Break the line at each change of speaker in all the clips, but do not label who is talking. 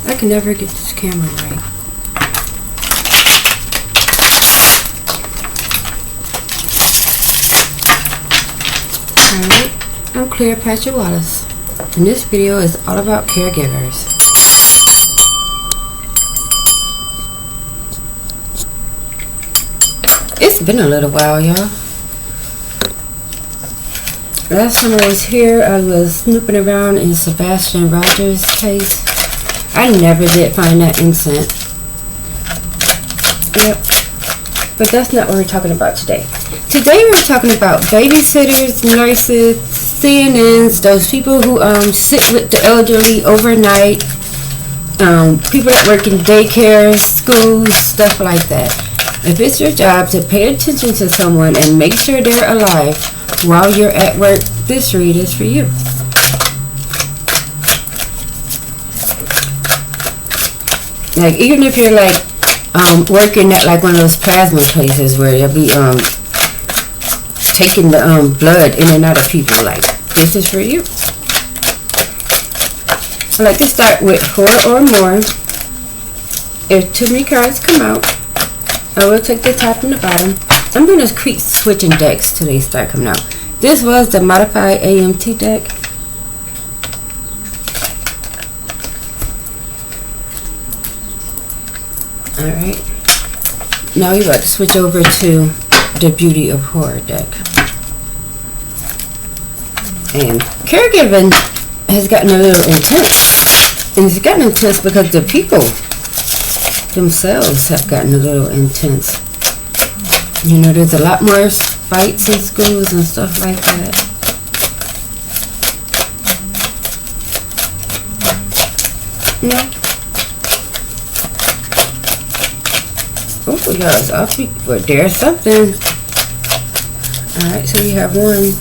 I can never get this camera right. Alright, I'm Cleopatra Wallace, and this video is all about caregivers. It's been a little while, y'all. Last time I was here, I was snooping around in Sebastian Rogers' case. I never did find that incident. Yep. But that's not what we're talking about today. Today we're talking about babysitters, nurses, CNNs, those people who sit with the elderly overnight, people that work in daycare, schools, stuff like that. If it's your job to pay attention to someone and make sure they're alive while you're at work, this read is for you. Like, even if you're like working at like one of those plasma places where they'll be taking the blood in and out of people, like, this is for you. I like to start with 4 or more. If too many cards come out, I will take the top and the bottom. I'm going to keep switching decks till they start coming out. This was the modified AMT deck. Alright. Now we're about to switch over to the Beauty of Horror deck. And caregiving has gotten a little intense. And it's gotten intense because the people themselves have gotten a little intense. You know, there's a lot more fights in schools and stuff like that. Yeah. Oh, y'all, it's off, but there's something. Alright, so you have one.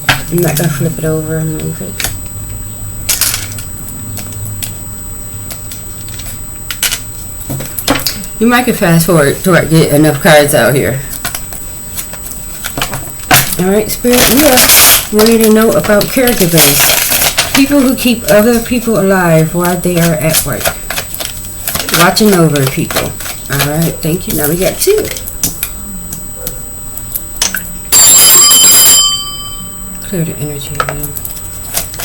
I'm not going to flip it over and move it. You might can fast forward to get enough cards out here. Alright, Spirit, we are ready to know about caregivers. People who keep other people alive while they are at work. Watching over people. Alright, thank you. Now we got 2. Clear the energy again.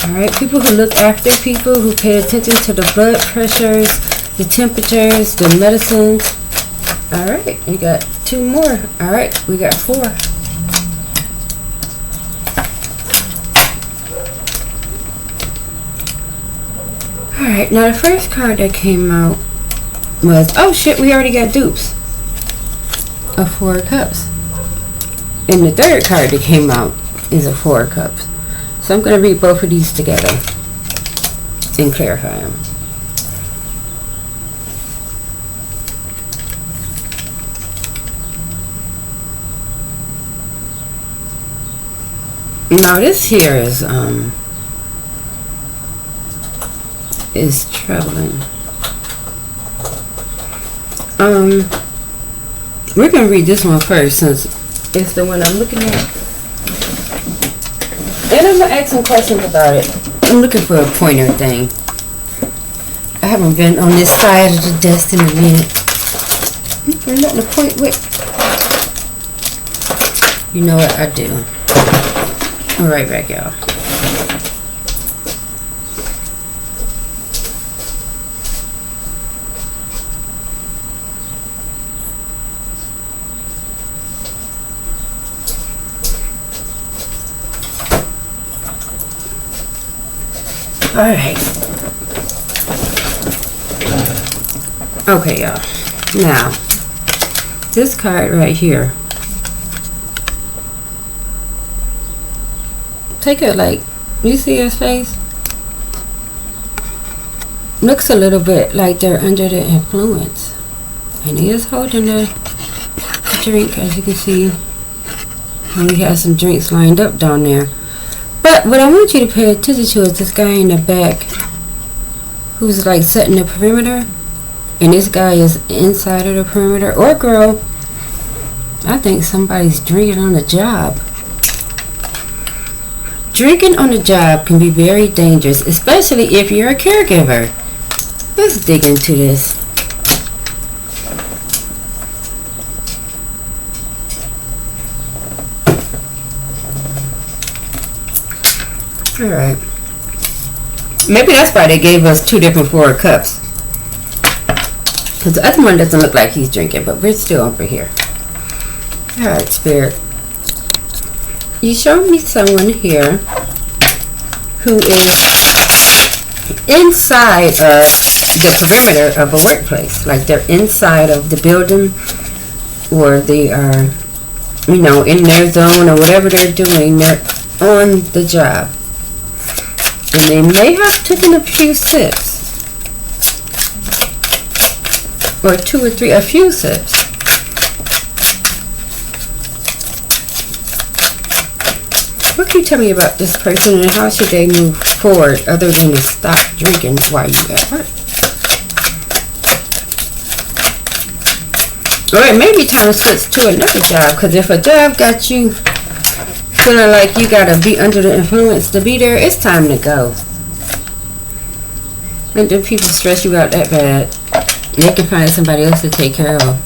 Alright, people who look after people, who pay attention to the blood pressures, the temperatures, the medicines. Alright, we got 2 more. Alright, we got 4. Alright, now the first card that came out was, oh shit, we already got dupes of 4 cups. And the third card that came out is a 4 cups. So I'm going to read both of these together and clarify them. Now this here is troubling. We're gonna read this one first since it's the one I'm looking at. And I'm gonna ask some questions about it. I'm looking for a pointer thing. I haven't been on this side of the desk in a minute. There's nothing to point with. You know what I do. I'll be right back, y'all. Alright. Okay, y'all. Now, this card right here. Take it like, you see his face? Looks a little bit like they're under the influence. And he is holding a drink, as you can see. And he has some drinks lined up down there. But what I want you to pay attention to is this guy in the back who's like setting the perimeter. And this guy is inside of the perimeter. Or girl. I think somebody's drinking on the job. Drinking on the job can be very dangerous, especially if you're a caregiver. Let's dig into this. Alright. Maybe that's why they gave us 2 different 4 cups. Because the other one doesn't look like he's drinking, but we're still over here. Alright, Spirit. You showed me someone here who is inside of the perimeter of a workplace. Like they're inside of the building, or they are, you know, in their zone or whatever they're doing. They're on the job. And they may have taken a few sips. Or 2 or 3, a few sips. What can you tell me about this person and how should they move forward other than to stop drinking while you at work? Or it may be time to switch to another job, because if a job got you feeling like you gotta be under the influence to be there, it's time to go. And then people stress you out that bad, they can find somebody else to take care of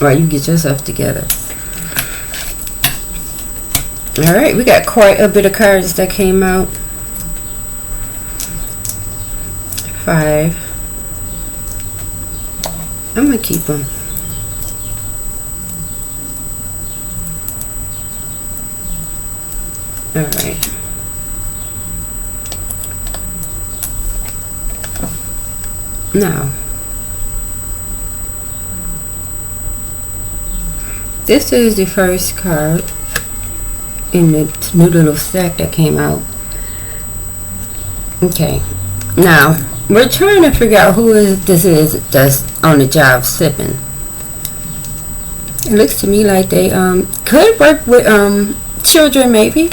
while you get yourself together. Alright, we got quite a bit of cards that came out. 5. I'm gonna keep them. Alright. Now, this is the first card in the new little stack that came out. Okay, now we're trying to figure out who this is that's on the job sipping. It looks to me like they could work with children, maybe.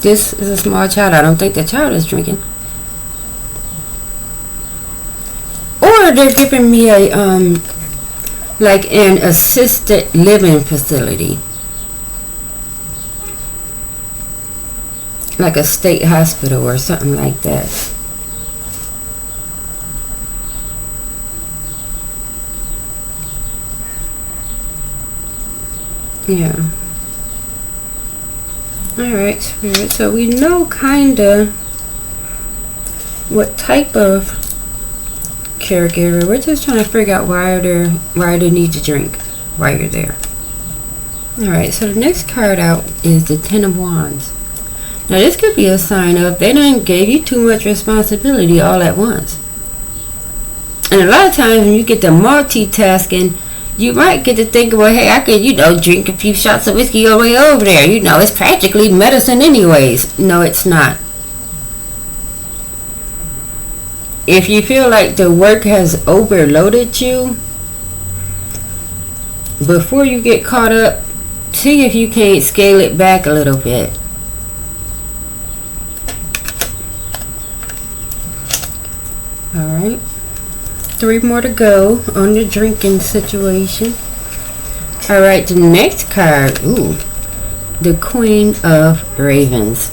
This is a small child. I don't think the child is drinking. Or they're giving me a like an assisted living facility. Like a state hospital or something like that. Yeah. Alright, Spirit. So we know kinda what type of caregiver. We're just trying to figure out why they need to drink while you're there. Alright, so the next card out is the 10 of Wands. Now this could be a sign of they done gave you too much responsibility all at once. And a lot of times when you get to multitasking, you might get to think, well, hey, I could, you know, drink a few shots of whiskey all the way over there. You know, it's practically medicine anyways. No, it's not. If you feel like the work has overloaded you, before you get caught up, see if you can't scale it back a little bit. Alright. 3 more to go on the drinking situation. Alright, the next card. Ooh. The Queen of Ravens.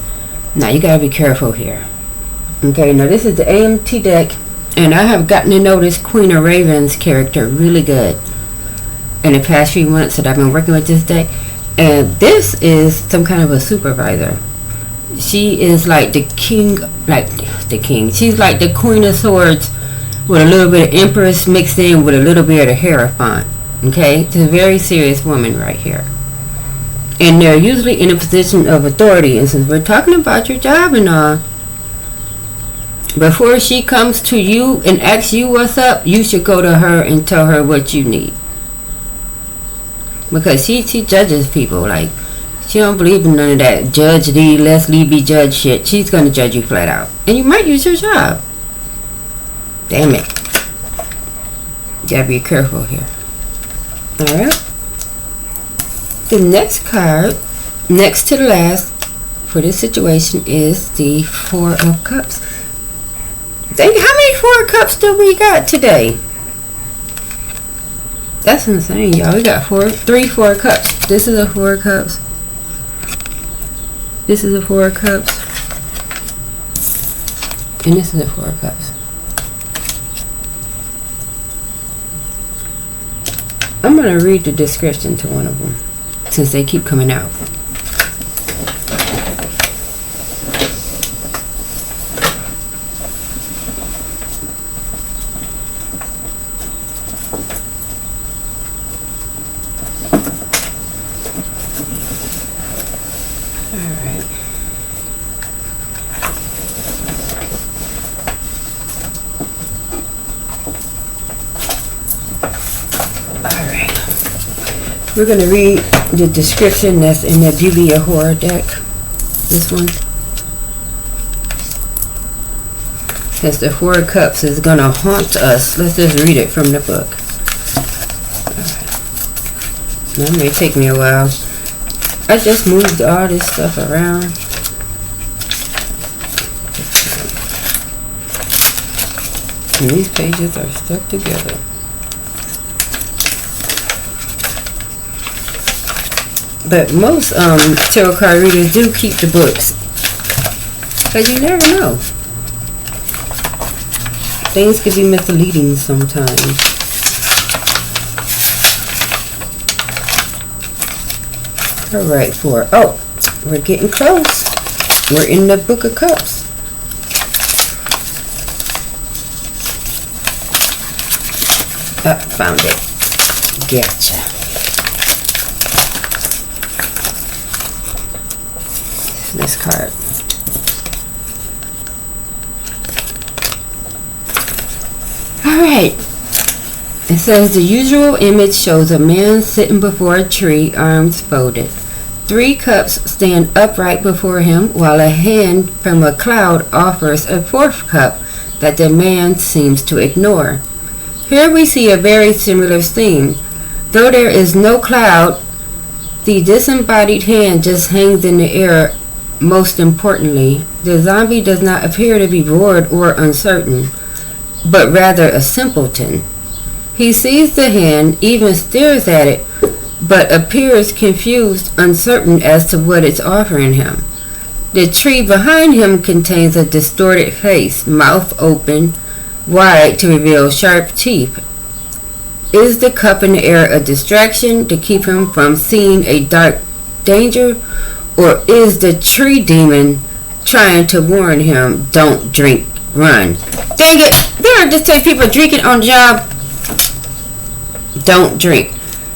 Now you gotta be careful here. Okay, now this is the AMT deck, and I have gotten to know this Queen of Ravens character really good in the past few months that I've been working with this deck. And this is some kind of a supervisor. She is like the king, she's like the Queen of Swords with a little bit of Empress mixed in with a little bit of Hierophant. Okay, it's a very serious woman right here. And they're usually in a position of authority. And since we're talking about your job and all, before she comes to you and asks you what's up, you should go to her and tell her what you need. Because she judges people. Like, she don't believe in none of that judge thee, Leslie be judge shit. She's going to judge you flat out. And you might use your job. Damn it. You gotta be careful here. Alright. The next card, next to the last for this situation, is the 4 of Cups. Think how many 4 cups do we got today? That's insane, y'all. We got 3 4 cups. This is a 4 cups. This is a 4 cups. And this is a 4 cups. I'm going to read the description to one of them since they keep coming out. We're going to read the description that's in the Beauty of Horror deck. This one. Since the Four of Cups is going to haunt us, let's just read it from the book. That may take me a while. I just moved all this stuff around. And these pages are stuck together. But most tarot card readers do keep the books. Because you never know. Things can be misleading sometimes. Alright, we're getting close. We're in the Book of Cups. Found it. Gotcha. This card. Alright. It says the usual image shows a man sitting before a tree, arms folded. 3 cups stand upright before him, while a hand from a cloud offers a 4th cup that the man seems to ignore. Here we see a very similar scene. Though there is no cloud, the disembodied hand just hangs in the air. Most importantly, the zombie does not appear to be bored or uncertain, but rather a simpleton. He sees the hand, even stares at it, but appears confused, uncertain as to what it's offering him. The tree behind him contains a distorted face, mouth open wide to reveal sharp teeth. Is the cup in the air a distraction to keep him from seeing a dark danger? Or is the tree demon trying to warn him, don't drink, run? Dang it! There are just 10 people drinking on the job. Don't drink.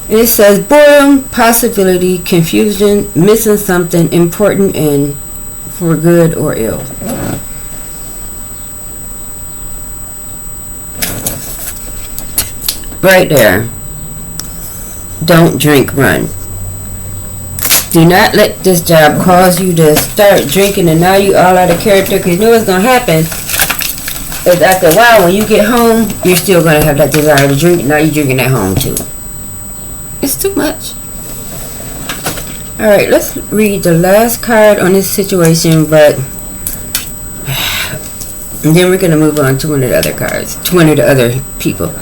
And it says boredom, possibility, confusion, missing something important and for good or ill. Right there. Don't drink, run. Do not let this job cause you to start drinking and now you all out of character, because you know what's going to happen is after a while when you get home, you're still going to have that desire to drink. Now you're drinking at home too. It's too much. Alright, let's read the last card on this situation, but and then we're going to move on to one of the other cards, to one of the other people.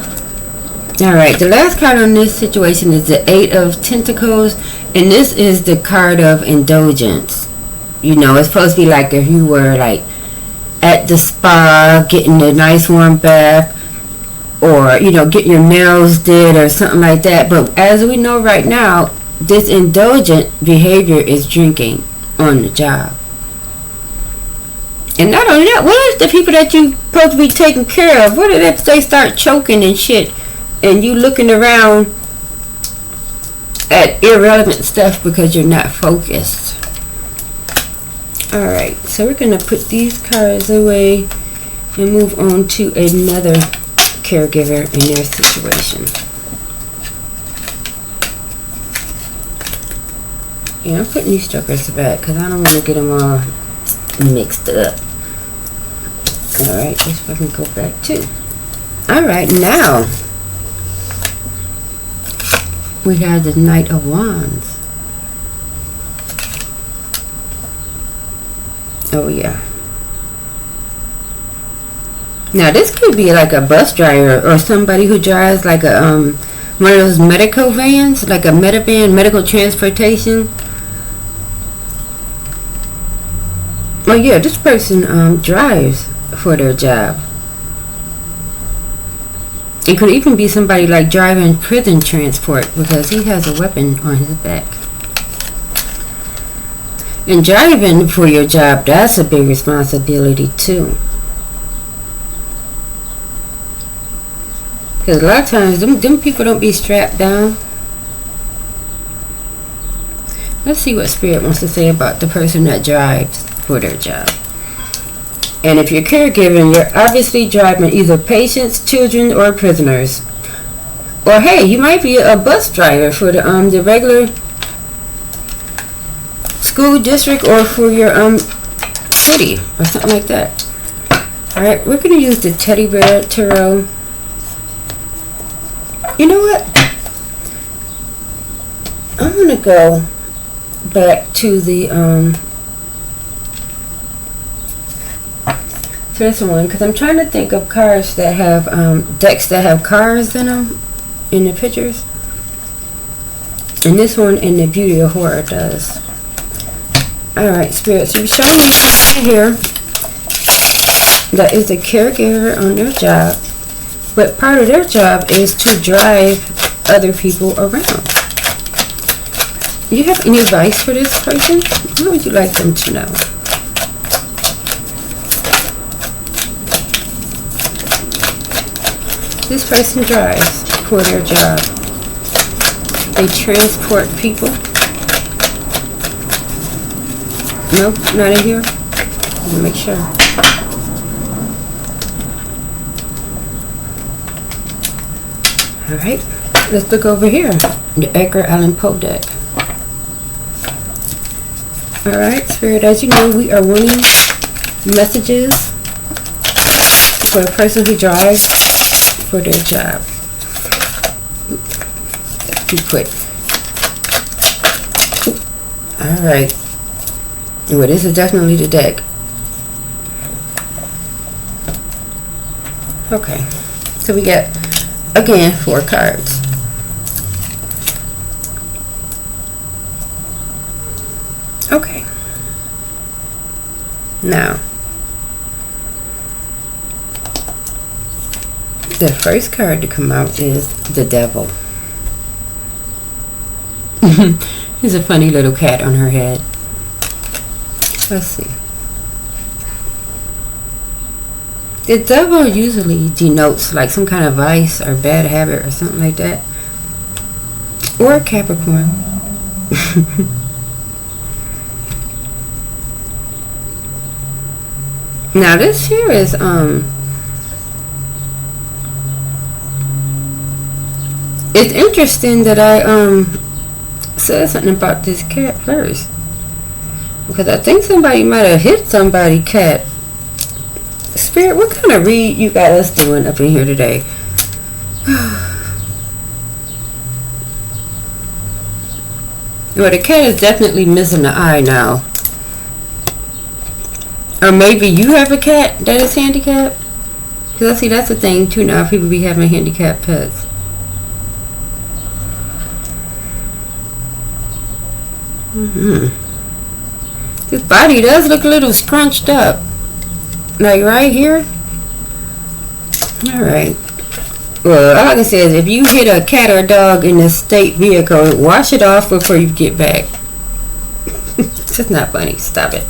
Alright, the last card on this situation is the 8 of Tentacles, and this is the card of indulgence. You know, it's supposed to be like if you were like at the spa, getting a nice warm bath, or, you know, getting your nails did or something like that. But as we know right now, this indulgent behavior is drinking on the job. And not only that, what if the people that you're supposed to be taking care of, what if they start choking and shit, and you looking around at irrelevant stuff because you're not focused? Alright, so we're going to put these cards away and move on to another caregiver in their situation. Yeah, I'm putting these jokers back because I don't want to get them all mixed up. Alright, let's fucking go back too. Alright, now we have the Knight of Wands. Oh yeah. Now this could be like a bus driver or somebody who drives like a one of those medical vans, like a Medivan, medical transportation. Oh yeah, this person drives for their job. It could even be somebody like driving prison transport because he has a weapon on his back. And driving for your job, that's a big responsibility too. Because a lot of times, them people don't be strapped down. Let's see what Spirit wants to say about the person that drives for their job. And if you're caregiving, you're obviously driving either patients, children, or prisoners. Or hey, you might be a bus driver for the regular school district or for your city or something like that. Alright, we're going to use the teddy bear tarot. You know what? I'm going to go back to the this one because I'm trying to think of cards that have decks that have cars in them in the pictures, and this one in the Beauty of Horror does. Alright, spirits, you're showing me something here that is a caregiver on their job, but part of their job is to drive other people around. Do you have any advice for this person? What would you like them to know? This person drives for their job. They transport people. Nope, not in here. Let me make sure. Alright, let's look over here. The Edgar Allan Poe deck. Alright, Spirit, as you know, we are wanting messages for a person who drives for their job. That's too quick. Alright. Well, this is definitely the deck. Okay. So we got, again, 4 cards. Okay. Now, the first card to come out is the Devil. There's a funny little cat on her head. Let's see. The Devil usually denotes like some kind of vice or bad habit or something like that. Or a Capricorn. Now this here is it's interesting that I said something about this cat first, because I think somebody might have hit somebody cat. Spirit, what kind of read you got us doing up in here today? Well, the cat is definitely missing the eye now. Or maybe you have a cat that is handicapped. Because I see that's a thing too now. People be having handicapped pets. His body does look a little scrunched up. Like right here. Alright. Well, all I can say is if you hit a cat or a dog in a state vehicle, wash it off before you get back. It's just not funny. Stop it.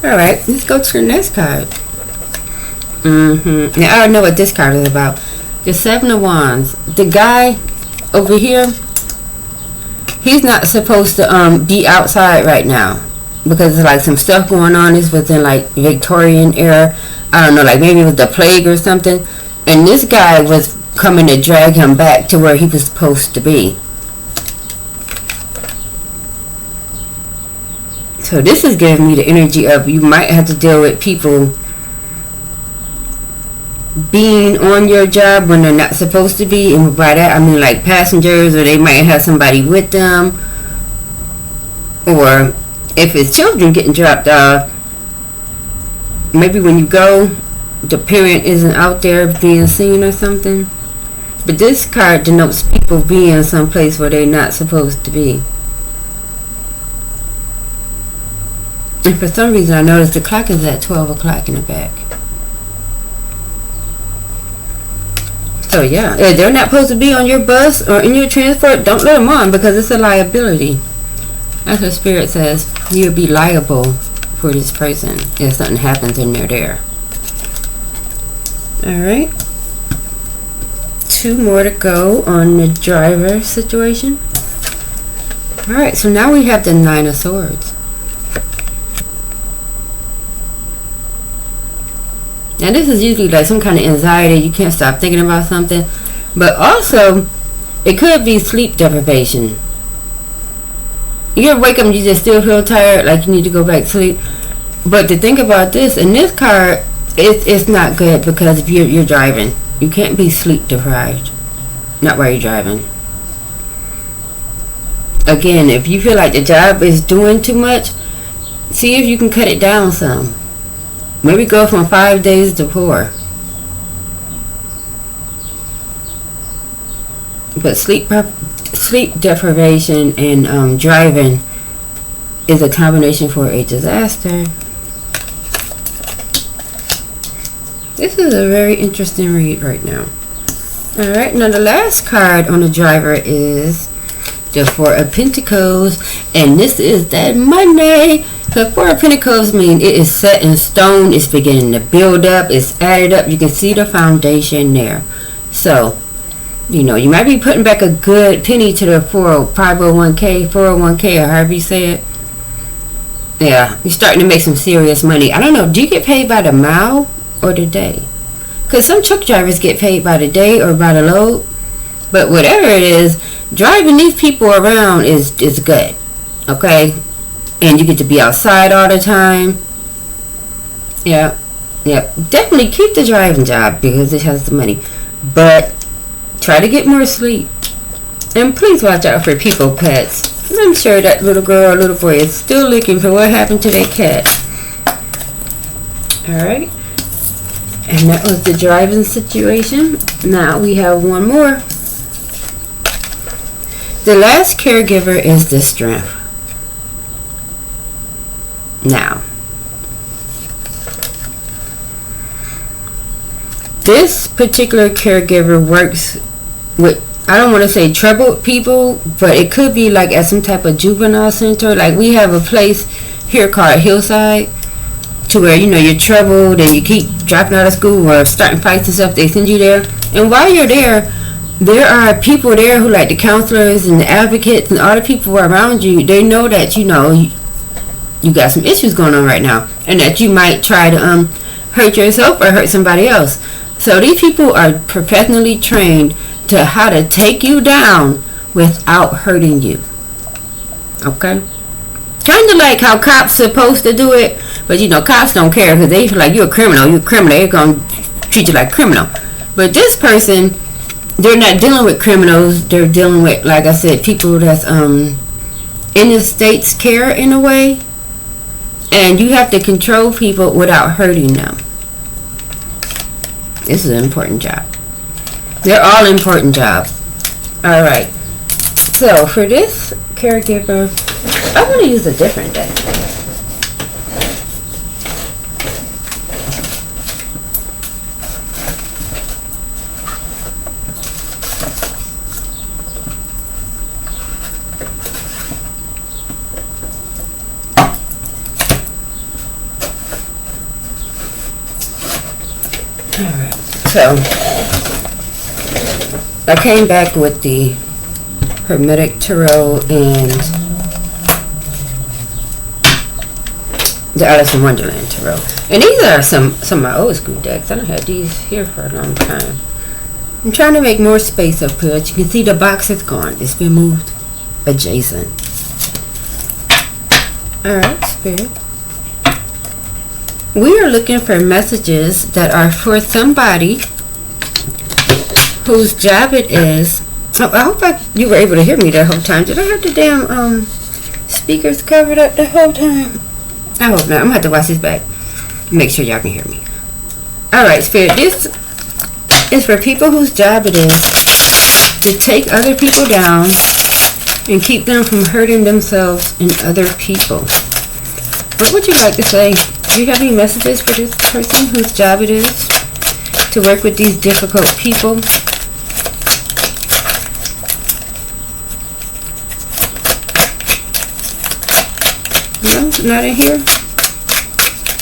Alright, let's go to the next card. Now, I don't know what this card is about. The 7 of Wands. The guy over here, he's not supposed to be outside right now. Because there's like some stuff going on. This was in like Victorian era. I don't know, like maybe it was the plague or something. And this guy was coming to drag him back to where he was supposed to be. So this is giving me the energy of you might have to deal with people being on your job when they're not supposed to be. And by that I mean like passengers, or they might have somebody with them. Or if it's children getting dropped off, maybe when you go, the parent isn't out there being seen or something. But this card denotes people being someplace where they're not supposed to be. And for some reason I noticed the clock is at 12 o'clock in the back. So yeah, if they're not supposed to be on your bus or in your transport, don't let them on because it's a liability. That's what Spirit says. You'll be liable for this person if something happens and they're there. Alright. 2 more to go on the driver situation. Alright, so now we have the 9 of Swords. Now this is usually like some kind of anxiety. You can't stop thinking about something. But also, it could be sleep deprivation. You ever wake up and you just still feel tired, like you need to go back to sleep. But to think about this, in this card, it's not good because if you're driving, you can't be sleep deprived. Not while you're driving. Again, if you feel like the job is doing too much, see if you can cut it down some. Maybe go from 5 days to 4. But sleep deprivation and driving is a combination for a disaster. This is a very interesting read right now. Alright, now the last card on the driver is the 4 of Pentacles, and this is that money. The 4 of Pentacles mean it is set in stone. It's beginning to build up. It's added up. You can see the foundation there. So, you know, you might be putting back a good penny to the 501k, 401k, or however you say it. Yeah, you're starting to make some serious money. I don't know. Do you get paid by the mile or the day? Because some truck drivers get paid by the day or by the load. But whatever it is, driving these people around is good. Okay? And you get to be outside all the time. Yeah. Definitely keep the driving job because it has the money. But try to get more sleep. And please watch out for people pets. I'm sure that little girl or little boy is still looking for what happened to their cat. Alright. And that was the driving situation. Now we have one more. The last caregiver is the strength. Now, this particular caregiver works with, I don't want to say troubled people, but it could be like at some type of juvenile center. Like we have a place here called Hillside, to where, you know, you're troubled and you keep dropping out of school or starting fights and stuff. They send you there, and while you're there are people there who, like the counselors and the advocates and all the people around you, they know that, you know, you got some issues going on right now, and that you might try to hurt yourself or hurt somebody else. So these people are professionally trained to how to take you down without hurting you. Okay? Kind of like how cops supposed to do it, but you know, cops don't care because they feel like you're a criminal. They're going to treat you like a criminal. But this person, they're not dealing with criminals. They're dealing with, like I said, people that's in the state's care in a way. And you have to control people without hurting them. This is an important job. They're all important jobs. Alright. So, for this caregiver, I want to use a different deck. Alright, so I came back with the Hermetic Tarot and the Alice in Wonderland Tarot. And these are some of my old school decks. I don't have these here for a long time. I'm trying to make more space up here. As you can see, the box is gone. It's been moved adjacent. Alright, Spirit. We are looking for messages that are for somebody whose job it is. Oh, I hope you were able to hear me the whole time. Did I have the damn speakers covered up the whole time? I hope not. I'm going to have to watch this back. Make sure y'all can hear me. Alright, Spirit. This is for people whose job it is to take other people down and keep them from hurting themselves and other people. What would you like to say? Do you have any messages for this person whose job it is to work with these difficult people No, not in here.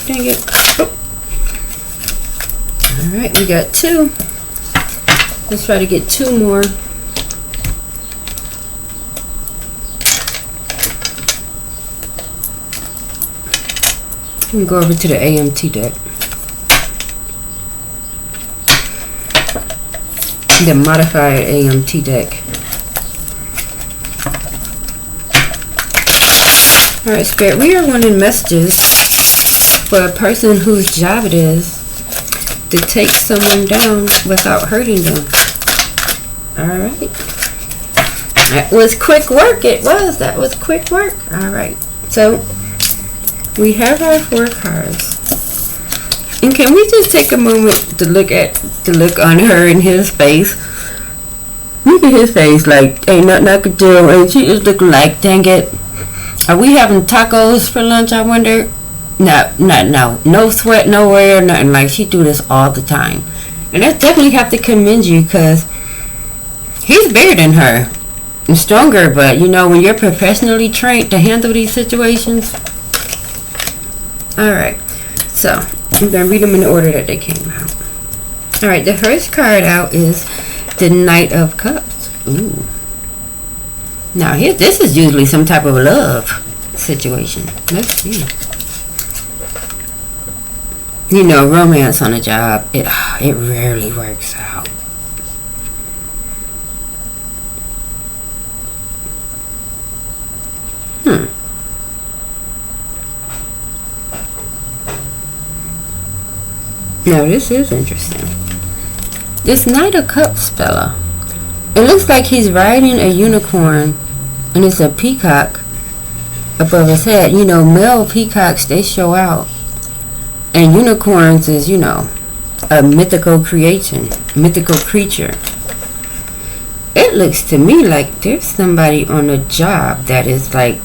Dang it. Oh. Alright, we got 2. Let's try to get 2 more. We can go over to the AMT deck. The modified AMT deck. Alright, Spirit, we are wanting messages for a person whose job it is to take someone down without hurting them. Alright. That was quick work. That was quick work. Alright. So, we have our 4 cards. And can we just take a moment to look at the look on her and his face? Look at his face like, ain't nothing I could do. And she is looking like, dang it. Are we having tacos for lunch, I wonder? No sweat nowhere, nothing. Like, she do this all the time. And I definitely have to commend you, because he's bigger than her and stronger, but you know, when you're professionally trained to handle these situations. Alright, so I'm going to read them in the order that they came out. Alright, the first card out is the Knight of Cups. Ooh. Now, here, this is usually some type of love situation. Let's see. You know, romance on a job, it rarely works out. Now, this is interesting. This Knight of Cups fella, it looks like he's riding a unicorn, and it's a peacock above his head. You know, male peacocks, they show out. And unicorns is, you know, a mythical creation, mythical creature. It looks to me like there's somebody on a job that is like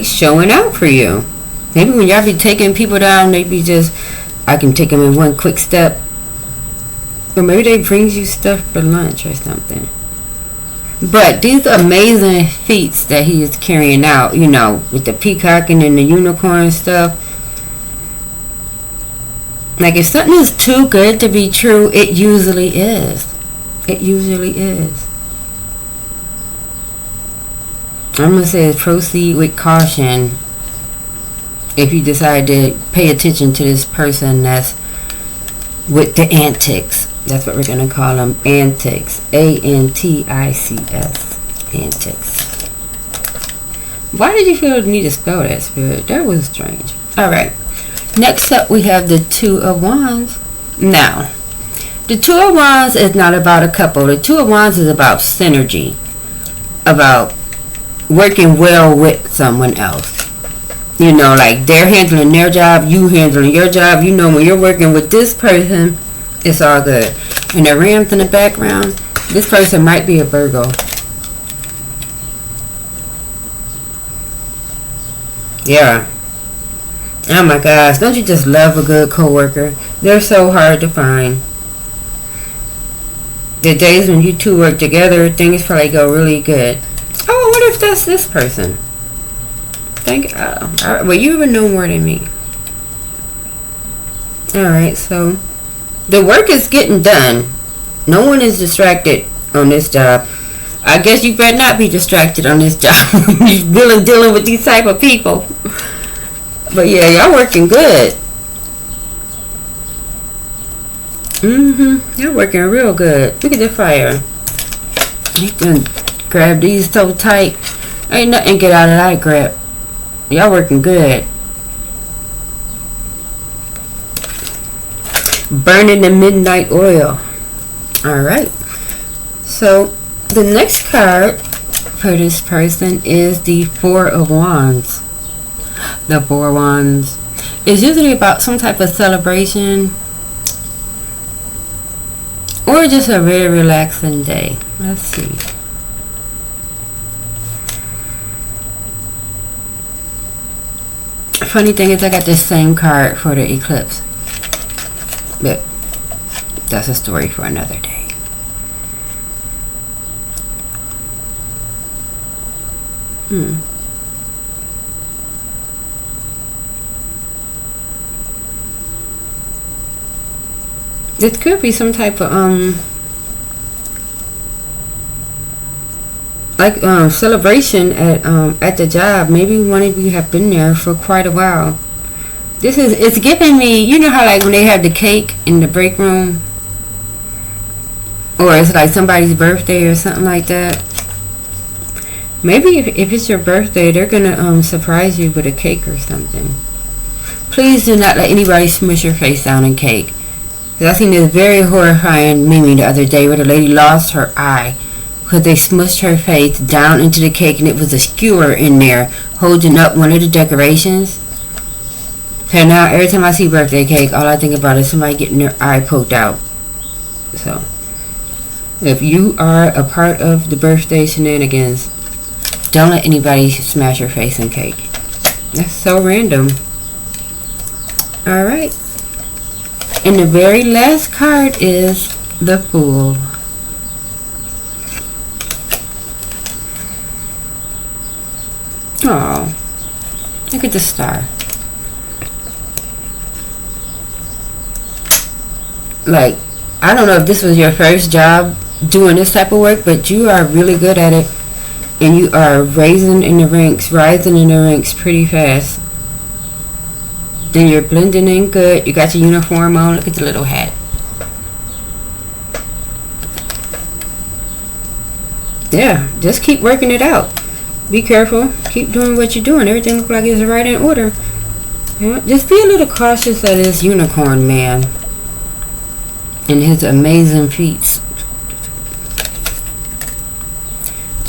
showing out for you. Maybe when y'all be taking people down, maybe just, I can take them in one quick step. Or maybe they brings you stuff for lunch or something. But these amazing feats that he is carrying out, you know, with the peacocking and the unicorn stuff. Like, if something is too good to be true, it usually is. It usually is. I'm going to say proceed with caution if you decide to pay attention to this person that's with the antics. That's what we're going to call them, antics. A-N-T-I-C-S. Antics. Why did you feel the need to spell that, Spirit? That was strange. Alright. Next up, we have the Two of Wands. Now, the Two of Wands is not about a couple. The Two of Wands is about synergy. About working well with someone else. You know, like they're handling their job, you handling your job. You know, when you're working with this person, it's all good. And the rams in the background, this person might be a Virgo. Yeah. Oh my gosh, don't you just love a good coworker? They're so hard to find. The days when you two work together, things probably go really good. Oh, what if that's this person? Well, you even know more than me. Alright, so the work is getting done. No one is distracted on this job. I guess you better not be distracted on this job when you're dealing with these type of people. But yeah, y'all working good. You're working real good. Look at the fire. You can grab these so tight. Ain't nothing get out of that grip. Y'all working good. Burning the midnight oil. Alright. So, the next card for this person is the Four of Wands. The Four of Wands is usually about some type of celebration or just a very relaxing day. Let's see. Funny thing is I got the same card for the eclipse. But that's a story for another day. It could be some type of like celebration at the job. Maybe one of you have been there for quite a while. It's giving me, you know how like when they have the cake in the break room, or it's like somebody's birthday or something like that. Maybe if it's your birthday, they're gonna surprise you with a cake or something. Please do not let anybody smush your face down in cake. Because I seen this very horrifying meme the other day where the lady lost her eye because they smushed her face down into the cake, and it was a skewer in there holding up one of the decorations. So now every time I see birthday cake, all I think about is somebody getting their eye poked out. So if you are a part of the birthday shenanigans, don't let anybody smash your face in cake. That's so random. Alright. And the very last card is the Fool. Oh, look at the star. Like, I don't know if this was your first job doing this type of work, but you are really good at it. And you are rising in the ranks pretty fast. Then you're blending in good. You got your uniform on. Look at the little hat. Yeah, just keep working it out. Be careful. Keep doing what you're doing. Everything looks like it's right in order. Yeah, just be a little cautious of this unicorn man and his amazing feats.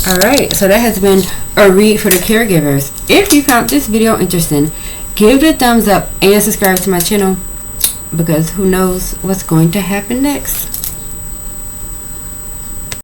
Alright, so that has been a read for the caregivers. If you found this video interesting, give it a thumbs up and subscribe to my channel, because who knows what's going to happen next.